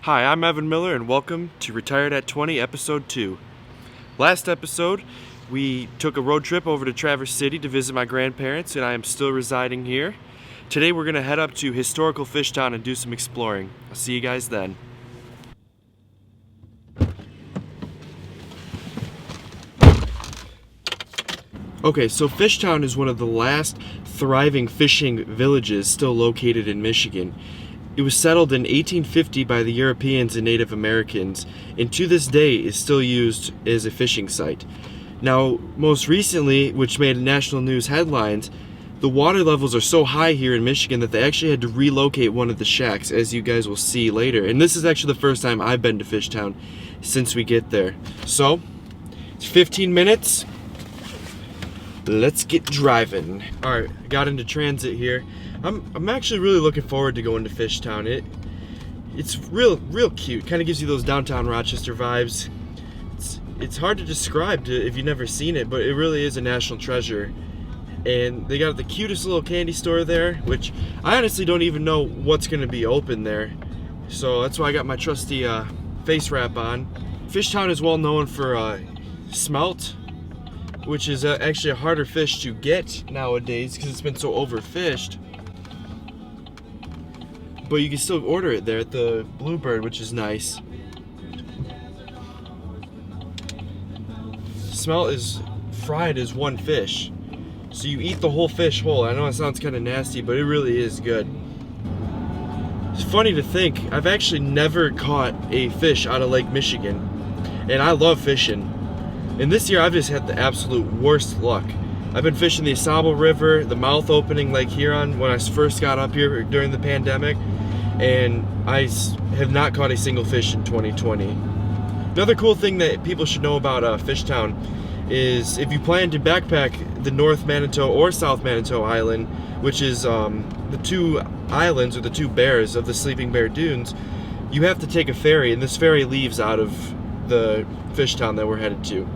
Hi, I'm Evan Miller and welcome to Retired at 20 Episode 2. Last episode, we took a road trip over to Traverse City to visit my grandparents and I am still residing here. Today we're going to head up to historical Fishtown and do some exploring. I'll see you guys then. Okay, so Fishtown is one of the last thriving fishing villages still located in Michigan. It was settled in 1850 by the Europeans and Native Americans, and to this day is still used as a fishing site. Now, most recently, which made national news headlines, the water levels are so high here in Michigan that they actually had to relocate one of the shacks, as you guys will see later. And this is actually the first time I've been to Fishtown since we get there. So, it's 15 minutes. Let's get driving. Alright, I got into transit here. I'm actually really looking forward to going to Fishtown. It's real cute. Kind of gives you those downtown Rochester vibes. It's hard to describe if you've never seen it, but it really is a national treasure. And they got the cutest little candy store there, which I honestly don't even know what's going to be open there. So that's why I got my trusty face wrap on. Fishtown is well known for smelt, which is actually a harder fish to get nowadays because it's been so overfished. But you can still order it there at the Bluebird, which is nice. Smelt is fried as one fish. So you eat the whole fish whole. I know it sounds kind of nasty, but it really is good. It's funny to think, I've actually never caught a fish out of Lake Michigan. And I love fishing. And this year I've just had the absolute worst luck. I've been fishing the Asable River, the mouth opening Lake Huron when I first got up here during the pandemic, and I have not caught a single fish in 2020. Another cool thing that people should know about Fishtown is if you plan to backpack the North Manitou or South Manitou Island, which is the two islands or the two bears of the Sleeping Bear Dunes, you have to take a ferry, and this ferry leaves out of the Fishtown that we're headed to.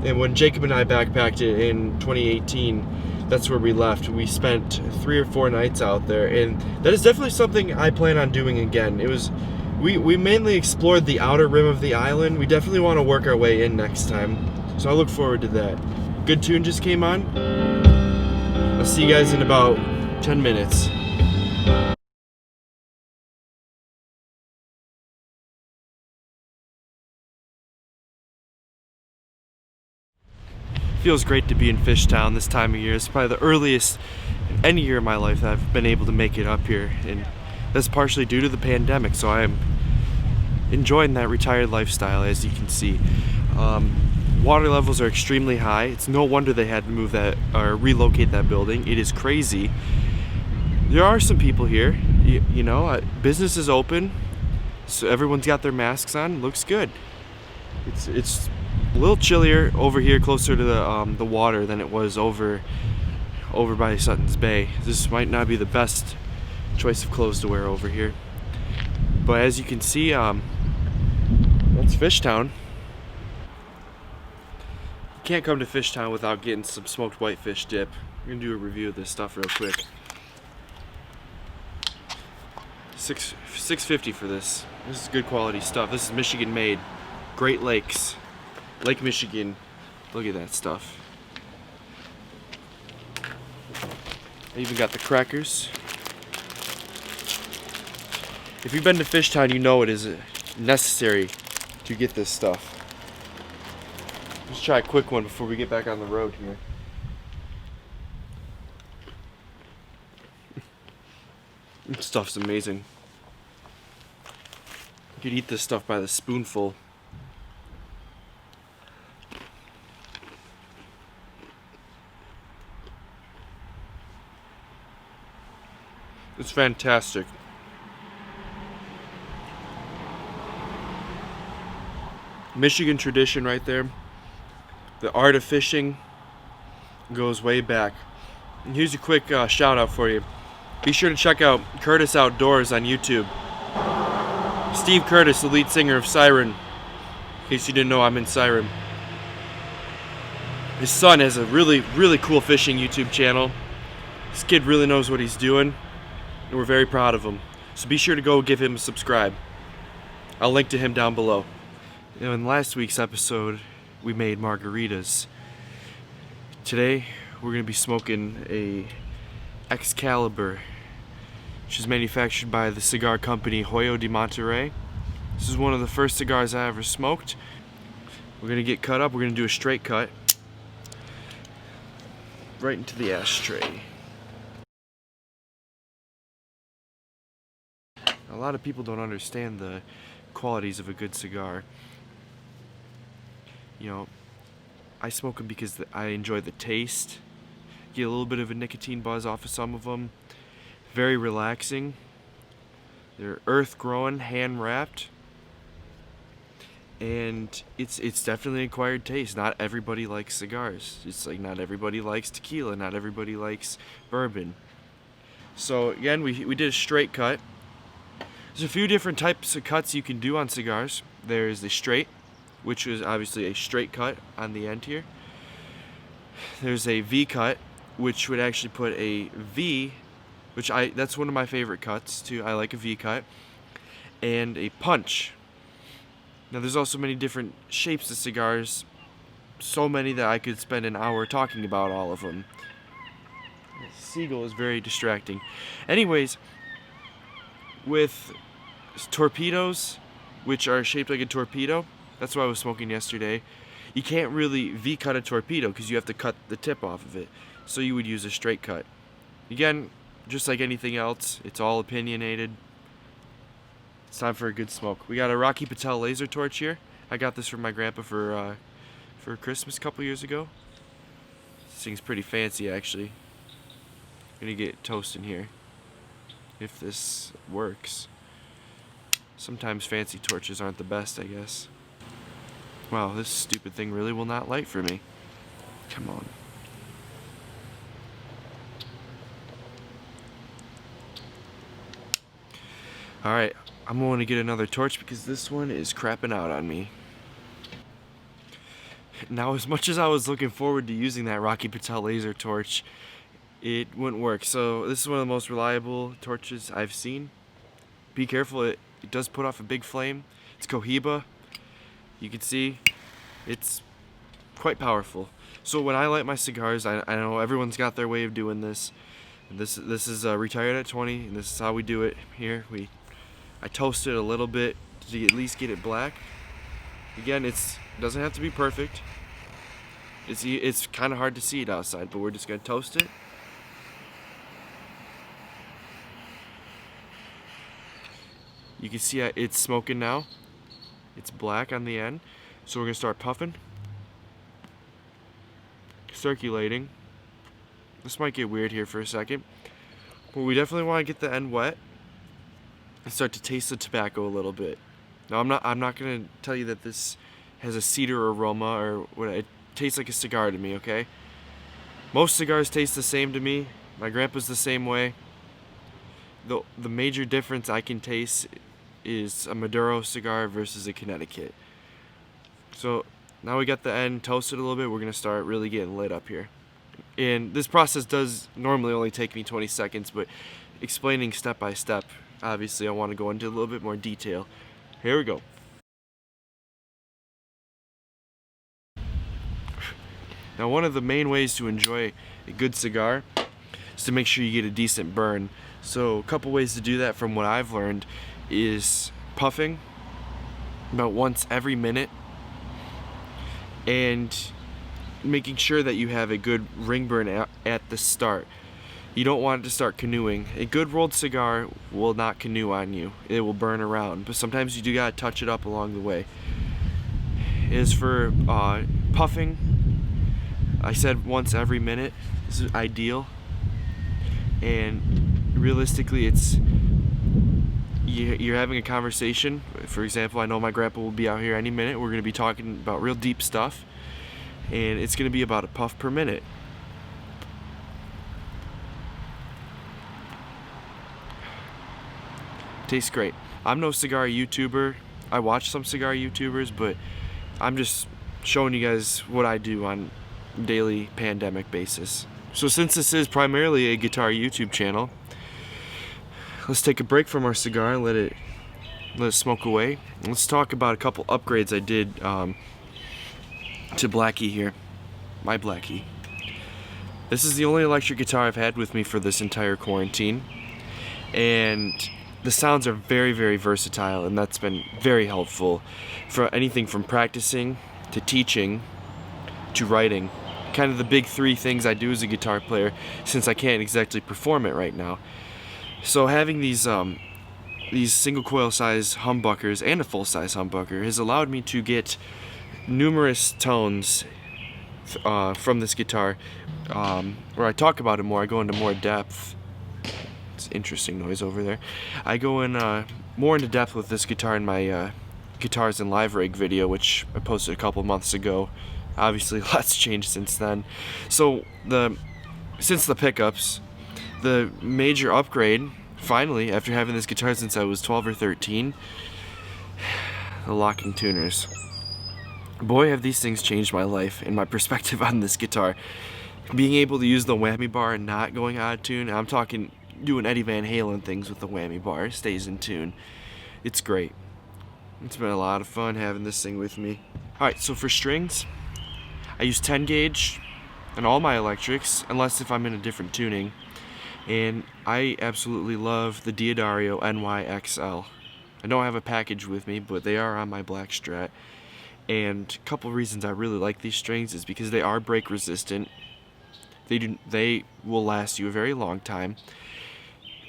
And when Jacob and I backpacked it in 2018, that's where we left. We spent 3 or 4 nights out there, and that is definitely something I plan on doing again. We mainly explored the outer rim of the island. We definitely want to work our way in next time, so I look forward to that. Good tune just came on. I'll see you guys in about 10 minutes. Feels great to be in Fishtown this time of year. It's probably the earliest in any year of my life that I've been able to make it up here, and that's partially due to the pandemic, so I am enjoying that retired lifestyle, as you can see. Water levels are extremely high. It's no wonder they had to move that or relocate that building. It is crazy. There are some people here, you know, business is open, so everyone's got their masks on. Looks good. It's a little chillier over here, closer to the water than it was over by Suttons Bay. This might not be the best choice of clothes to wear over here, but as you can see, that's Fishtown. You can't come to Fishtown without getting some smoked whitefish dip. We're gonna do a review of this stuff real quick. $6.50 for this. This is good quality stuff. This is Michigan made. Great Lakes. Lake Michigan. Look at that stuff. I even got the crackers. If you've been to Fishtown, you know it is necessary to get this stuff. Let's try a quick one before we get back on the road here. This stuff's amazing. You could eat this stuff by the spoonful. It's fantastic. Michigan tradition right there. The art of fishing goes way back. And here's a quick shout out for you. Be sure to check out Curtis Outdoors on YouTube. Steve Curtis, the lead singer of SIREN. In case you didn't know, I'm in SIREN. His son has a really cool fishing YouTube channel. This kid really knows what he's doing, and we're very proud of him. So be sure to go give him a subscribe. I'll link to him down below. You know, in last week's episode, we made margaritas. Today, we're gonna be smoking a Excalibur, which is manufactured by the cigar company Hoyo de Monterrey. This is one of the first cigars I ever smoked. We're gonna get cut up. We're gonna do a straight cut right into the ashtray. A lot of people don't understand the qualities of a good cigar. You know, I smoke them because I enjoy the taste. Get a little bit of a nicotine buzz off of some of them. Very relaxing. They're earth grown, hand wrapped. And it's definitely an acquired taste. Not everybody likes cigars. It's like not everybody likes tequila, not everybody likes bourbon. So again, we did a straight cut. There's a few different types of cuts you can do on cigars. There's the straight, which is obviously a straight cut on the end here. There's a V cut, which would actually put a V, that's one of my favorite cuts too. I like a V cut. And a punch. Now there's also many different shapes of cigars, so many that I could spend an hour talking about all of them. The seagull is very distracting. Anyways, with torpedoes, which are shaped like a torpedo, that's what I was smoking yesterday, you can't really V-cut a torpedo because you have to cut the tip off of it. So you would use a straight cut. Again, just like anything else, it's all opinionated. It's time for a good smoke. We got a Rocky Patel laser torch here. I got this from my grandpa for Christmas a couple years ago. This thing's pretty fancy actually. Gonna get toast in here if this works. Sometimes fancy torches aren't the best, I guess. Wow, this stupid thing really will not light for me. Come on. Alright, I'm going to get another torch because this one is crapping out on me. Now, as much as I was looking forward to using that Rocky Patel laser torch, it wouldn't work. So this is one of the most reliable torches I've seen. Be careful, it does put off a big flame. It's Cohiba. You can see it's quite powerful. So when I light my cigars, I know everyone's got their way of doing this. And this is retired at 20, and this is how we do it here. I toast it a little bit to at least get it black. Again, it doesn't have to be perfect. It's kind of hard to see it outside, but we're just gonna toast it. You can see it's smoking now. It's black on the end. So we're gonna start puffing, circulating. This might get weird here for a second, but we definitely want to get the end wet and start to taste the tobacco a little bit. Now I'm not gonna tell you that this has a cedar aroma or what. It tastes like a cigar to me, okay? Most cigars taste the same to me. My grandpa's the same way. The major difference I can taste is a Maduro cigar versus a Connecticut. So now we got the end toasted a little bit, we're gonna start really getting lit up here. And this process does normally only take me 20 seconds, but explaining step by step, obviously I want to go into a little bit more detail. Here we go. Now, one of the main ways to enjoy a good cigar is to make sure you get a decent burn. So a couple ways to do that from what I've learned is puffing about once every minute and making sure that you have a good ring burn at the start. You don't want it to start canoeing. A good rolled cigar will not canoe on you. It will burn around, but sometimes you do gotta touch it up along the way. As for puffing, I said once every minute. This is ideal. And realistically, it's you're having a conversation. For example, I know my grandpa will be out here any minute. We're gonna be talking about real deep stuff, and it's gonna be about a puff per minute. Tastes great. I'm no cigar YouTuber. I watch some cigar YouTubers, but I'm just showing you guys what I do on a daily pandemic basis. So since this is primarily a guitar YouTube channel, let's take a break from our cigar and let it let it smoke away. Let's talk about a couple upgrades I did to Blackie here. My Blackie. This is the only electric guitar I've had with me for this entire quarantine, and the sounds are very, very versatile, and that's been very helpful for anything from practicing to teaching to writing. Kind of the big three things I do as a guitar player, since I can't exactly perform it right now. So having these single coil size humbuckers and a full size humbucker has allowed me to get numerous tones from this guitar. Where I talk about it more, I go into more depth. It's interesting noise over there. I go in more into depth with this guitar in my Guitars and Live Rig video, which I posted a couple months ago. Obviously, lots changed since then. So since the pickups, the major upgrade, finally, after having this guitar since I was 12 or 13, the locking tuners. Boy, have these things changed my life and my perspective on this guitar. Being able to use the whammy bar and not going out of tune. I'm talking doing Eddie Van Halen things with the whammy bar. It stays in tune. It's great. It's been a lot of fun having this thing with me. Alright, so for strings, I use 10 gauge on all my electrics, unless if I'm in a different tuning. And I absolutely love the Diodario NYXL. I don't have a package with me, but they are on my black Strat. And a couple reasons I really like these strings is because they are break resistant. They will last you a very long time.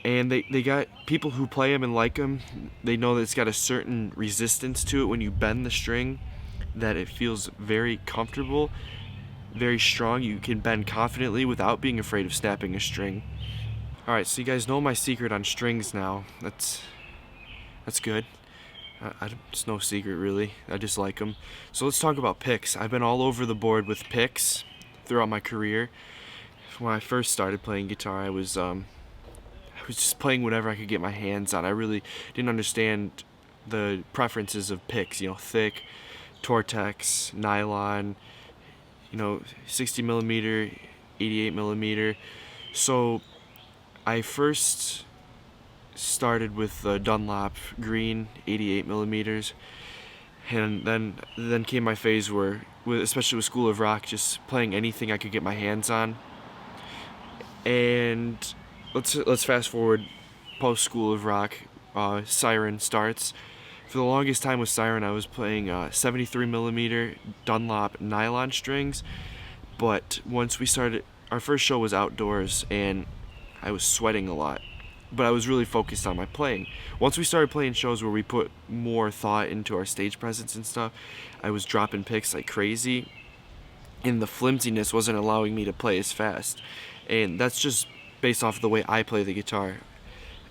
And they got people who play them and like them. They know that it's got a certain resistance to it when you bend the string, that it feels very comfortable, very strong. You can bend confidently without being afraid of snapping a string. Alright, so you guys know my secret on strings now. That's good. It's no secret really. I just like them. So let's talk about picks. I've been all over the board with picks throughout my career. When I first started playing guitar, I was just playing whatever I could get my hands on. I really didn't understand the preferences of picks. You know, thick, Tortex, nylon, 60 millimeter, 88 millimeter. So I first started with the Dunlop green 88 millimeters, and then came my phase where, especially with School of Rock, just playing anything I could get my hands on. And let's fast forward post School of Rock. SIREN starts. For the longest time with SIREN, I was playing 73 millimeter Dunlop nylon strings, but once we started, our first show was outdoors, and I was sweating a lot. But I was really focused on my playing. Once we started playing shows where we put more thought into our stage presence and stuff, I was dropping picks like crazy, and the flimsiness wasn't allowing me to play as fast. And that's just based off of the way I play the guitar.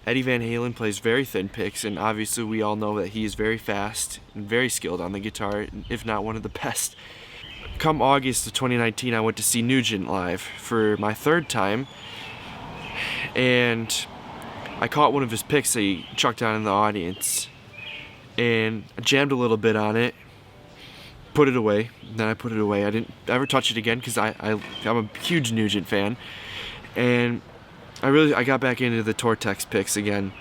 Eddie Van Halen plays very thin picks, and obviously we all know that he is very fast and very skilled on the guitar, if not one of the best. Come August of 2019, I went to see Nugent live for my third time, and I caught one of his picks that he chucked down in the audience, and I jammed a little bit on it, put it away, then I put it away. I didn't ever touch it again because I'm a huge Nugent fan, and I got back into the Tortex picks again.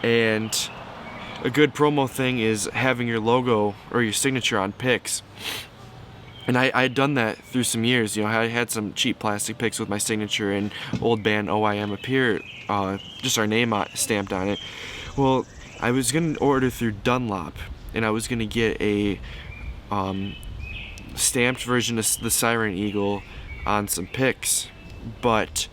And a good promo thing is having your logo or your signature on picks. And I had done that through some years. I had some cheap plastic picks with my signature and old band OIM Appear, just our name stamped on it. Well, I was going to order through Dunlop, and I was going to get a stamped version of the Siren Eagle on some picks, but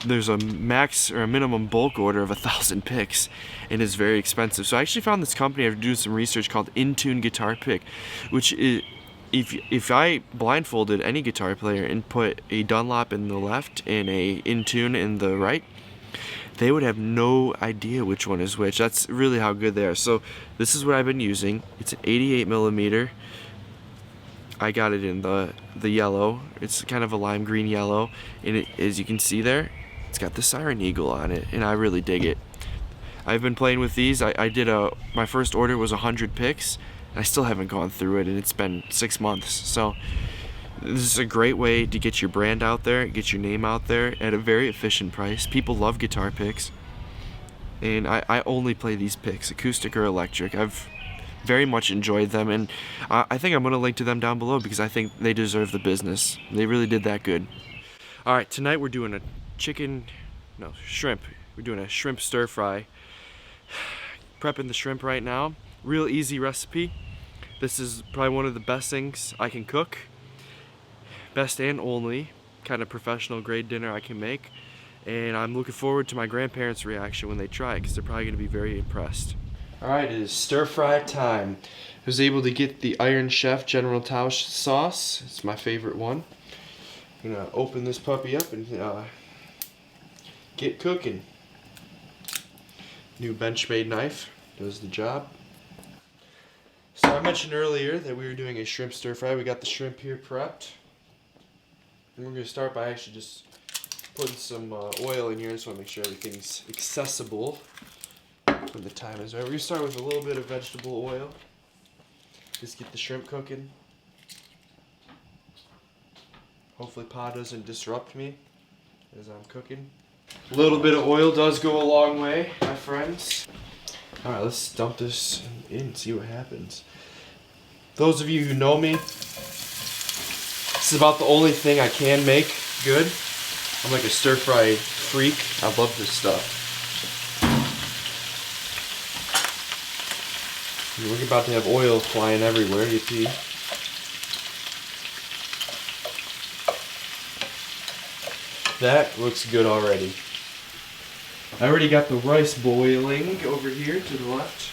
there's a max or a minimum bulk order of 1,000 picks, and it's very expensive. So I actually found this company after doing some research called In-Tune Guitar Pick, which is, if I blindfolded any guitar player and put a Dunlop in the left and a In-Tune in the right, they would have no idea which one is which. That's really how good they are. So this is what I've been using. It's an 88 millimeter. I got it in the yellow. It's kind of a lime green yellow, and as you can see there, it's got the Siren Eagle on it, and I really dig it. I've been playing with these. My first order was 100 picks, and I still haven't gone through it, and it's been 6 months. So this is a great way to get your brand out there, get your name out there at a very efficient price. People love guitar picks. and I only play these picks, acoustic or electric. I've very much enjoyed them, and I think I'm going to link to them down below because I think they deserve the business. They really did that good. Alright, tonight we're doing a shrimp. We're doing a shrimp stir fry. Prepping the shrimp right now. Real easy recipe. This is probably one of the best things I can cook. Best and only kind of professional grade dinner I can make. And I'm looking forward to my grandparents' reaction when they try it because they're probably going to be very impressed. Alright, it is stir fry time. I was able to get the Iron Chef General Tausch sauce. It's my favorite one. I'm going to open this puppy up and get cooking. New Benchmade knife does the job. So I mentioned earlier that we were doing a shrimp stir fry. We got the shrimp here prepped. And we're going to start by actually just putting some oil in here. I just want to make sure everything's accessible when the time is right. We're going to start with a little bit of vegetable oil. Just get the shrimp cooking. Hopefully Pa doesn't disrupt me as I'm cooking. A little bit of oil does go a long way, my friends. Alright, let's dump this in and see what happens. Those of you who know me, this is about the only thing I can make good. I'm like a stir fry freak. I love this stuff. We're about to have oil flying everywhere, you see. That looks good already. I already got the rice boiling over here to the left.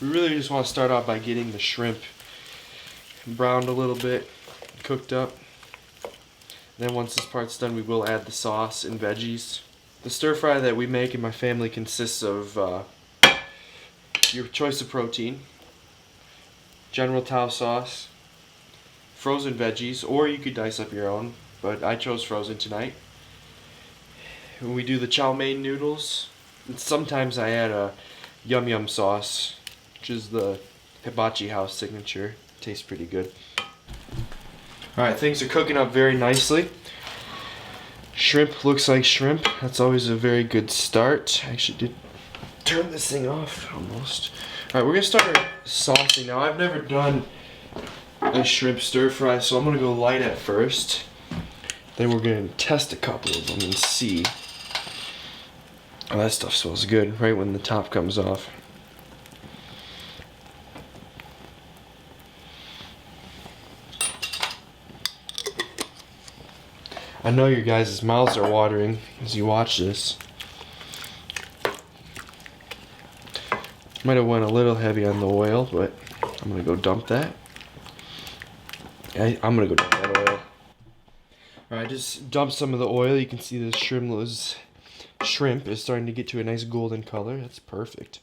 We really just want to start off by getting the shrimp browned a little bit, cooked up. Then once this part's done, we will add the sauce and veggies. The stir fry that we make in my family consists of your choice of protein, General Tao sauce, frozen veggies, or you could dice up your own, but I chose frozen tonight. When we do the chow mein noodles, and sometimes I add a yum yum sauce, which is the Hibachi House signature. Tastes pretty good. Alright, things are cooking up very nicely. Shrimp looks like shrimp. That's always a very good start. I actually did turn this thing off almost. Alright, we're going to start our saucing now. I've never done a shrimp stir fry, so I'm going to go light at first. Then we're going to test a couple of them and see. Oh, that stuff smells good right when the top comes off. I know your guys' mouths are watering as you watch this. Might have went a little heavy on the oil, but I'm going to go dump that. I'm going to go dump that oil. Alright, just dump some of the oil. You can see the shrimp is starting to get to a nice golden color. That's perfect.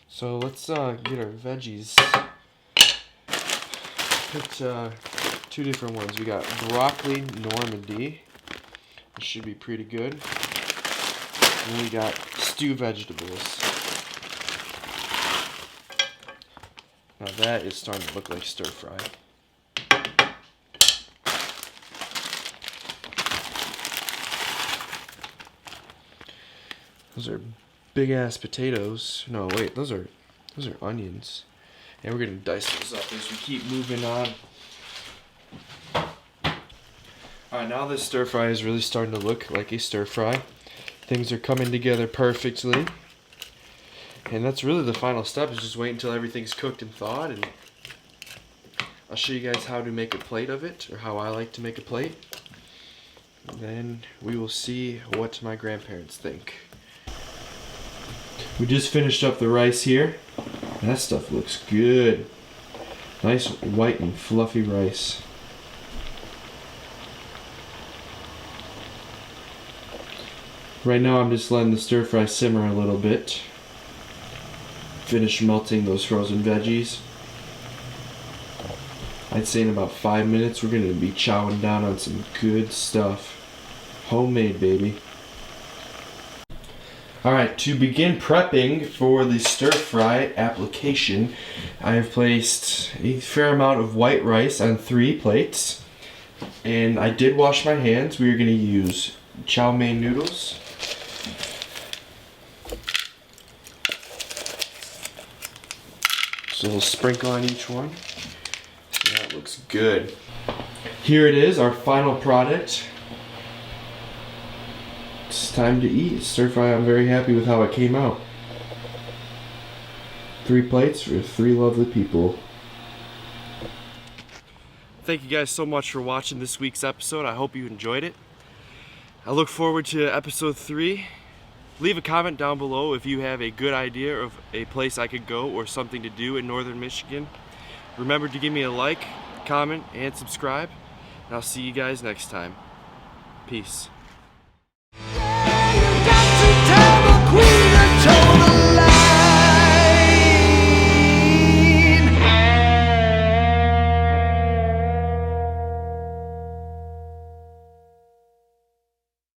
So let's get our veggies. Picked two different ones. We got broccoli Normandy. This should be pretty good. And we got stew vegetables. Now that is starting to look like stir fry. Those are big ass potatoes. No, wait, those are onions. And we're gonna dice those up as we keep moving on. Alright, now this stir fry is really starting to look like a stir fry. Things are coming together perfectly. And that's really the final step, is just wait until everything's cooked and thawed, and I'll show you guys how to make a plate of it, or how I like to make a plate. And then we will see what my grandparents think. We just finished up the rice here. That stuff looks good. Nice white and fluffy rice. Right now I'm just letting the stir fry simmer a little bit. Finish melting those frozen veggies. I'd say in about 5 minutes we're going to be chowing down on some good stuff. Homemade, baby. Alright, to begin prepping for the stir fry application, I have placed a fair amount of white rice on 3 plates, And I did wash my hands. We are going to use chow mein noodles. So we'll sprinkle on each one. So that looks good. Here it is, our final product. It's time to eat. Stir fry, I'm very happy with how it came out. 3 plates for 3 lovely people. Thank you guys so much for watching this week's episode. I hope you enjoyed it. I look forward to episode 3. Leave a comment down below if you have a good idea of a place I could go or something to do in northern Michigan. Remember to give me a like, comment, and subscribe. And I'll see you guys next time. Peace.